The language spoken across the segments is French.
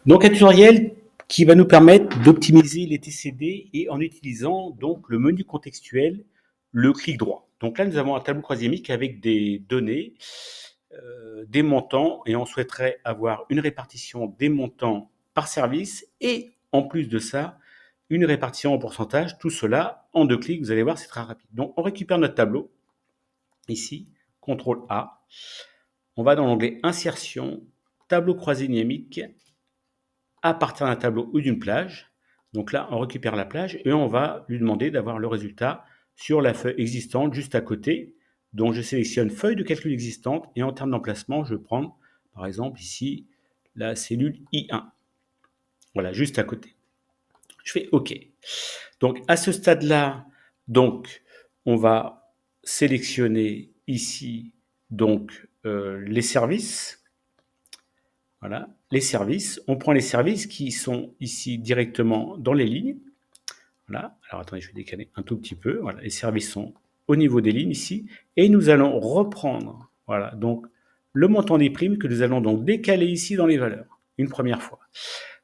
Donc un tutoriel qui va nous permettre d'optimiser les TCD et en utilisant donc le menu contextuel, le clic droit. Donc là, nous avons un tableau croisillamique avec des données, des montants, et on souhaiterait avoir une répartition des montants par service et en plus de ça, une répartition en pourcentage. Tout cela en 2 clics, vous allez voir, c'est très rapide. Donc on récupère notre tableau, ici, CTRL A, on va dans l'onglet Insertion, tableau croisillamique, à partir d'un tableau ou d'une plage. Donc là, on récupère la plage et on va lui demander d'avoir le résultat sur la feuille existante juste à côté. Donc je sélectionne feuille de calcul existante et en termes d'emplacement, je prends par exemple ici la cellule I1. Voilà, juste à côté. Je fais OK. Donc à ce stade-là, donc on va sélectionner ici donc les services. Voilà, les services. On prend les services qui sont ici directement dans les lignes. Voilà. Alors attendez, je vais décaler un tout petit peu. Voilà, les services sont au niveau des lignes ici. Et nous allons reprendre, voilà, donc le montant des primes que nous allons donc décaler ici dans les valeurs, une première fois.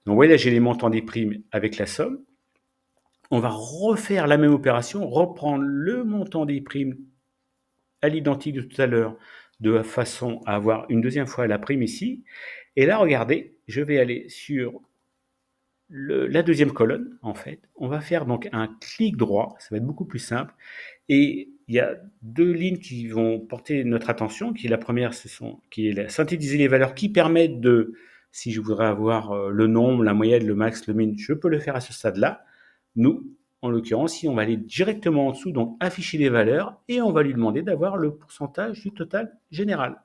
Donc vous voyez là, j'ai les montants des primes avec la somme. On va refaire la même opération, reprendre le montant des primes à l'identique de tout à l'heure, de façon à avoir une deuxième fois la prime ici. Et là, regardez, je vais aller sur la deuxième colonne, en fait. On va faire donc un clic droit, ça va être beaucoup plus simple. Et il y a 2 lignes qui vont porter notre attention, qui est la première, qui est synthétiser les valeurs qui permettent de, si je voudrais avoir le nombre, la moyenne, le max, le min, je peux le faire à ce stade-là. Nous, en l'occurrence, si on va aller directement en dessous, donc afficher les valeurs, et on va lui demander d'avoir le pourcentage du total général.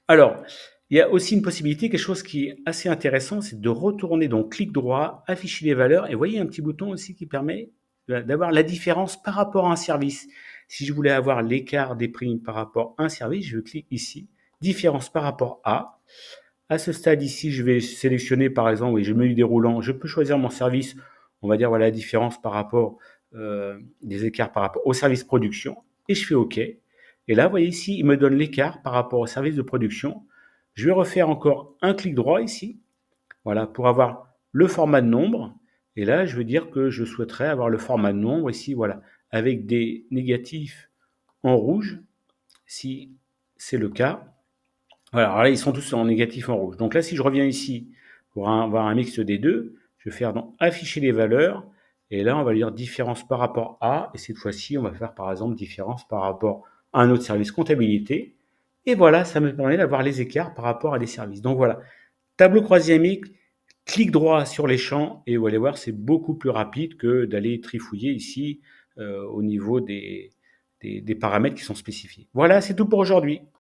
Alors, il y a aussi une possibilité, quelque chose qui est assez intéressant, c'est de retourner, donc clic droit, afficher les valeurs, et vous voyez un petit bouton aussi qui permet d'avoir la différence par rapport à un service. Si je voulais avoir l'écart des primes par rapport à un service, je clique ici, différence par rapport à. À ce stade ici, je vais sélectionner par exemple, oui, je mets du déroulant, je peux choisir mon service, on va dire voilà la différence par rapport, des écarts par rapport au service production, et je fais OK. Et là, vous voyez ici, il me donne l'écart par rapport au service de production. Je vais refaire encore un clic droit ici, voilà, pour avoir le format de nombre. Et là, je veux dire que je souhaiterais avoir le format de nombre ici, voilà, avec des négatifs en rouge, si c'est le cas. Voilà, alors là, ils sont tous en négatif en rouge. Donc là, si je reviens ici pour avoir un mix des deux, je vais faire donc afficher les valeurs. Et là, on va dire différence par rapport à. Et cette fois-ci, on va faire par exemple différence par rapport à un autre service comptabilité. Et voilà, ça me permet d'avoir les écarts par rapport à des services. Donc voilà, tableau croisillamique, clic droit sur les champs. Et vous allez voir, c'est beaucoup plus rapide que d'aller trifouiller ici au niveau des paramètres qui sont spécifiés. Voilà, c'est tout pour aujourd'hui.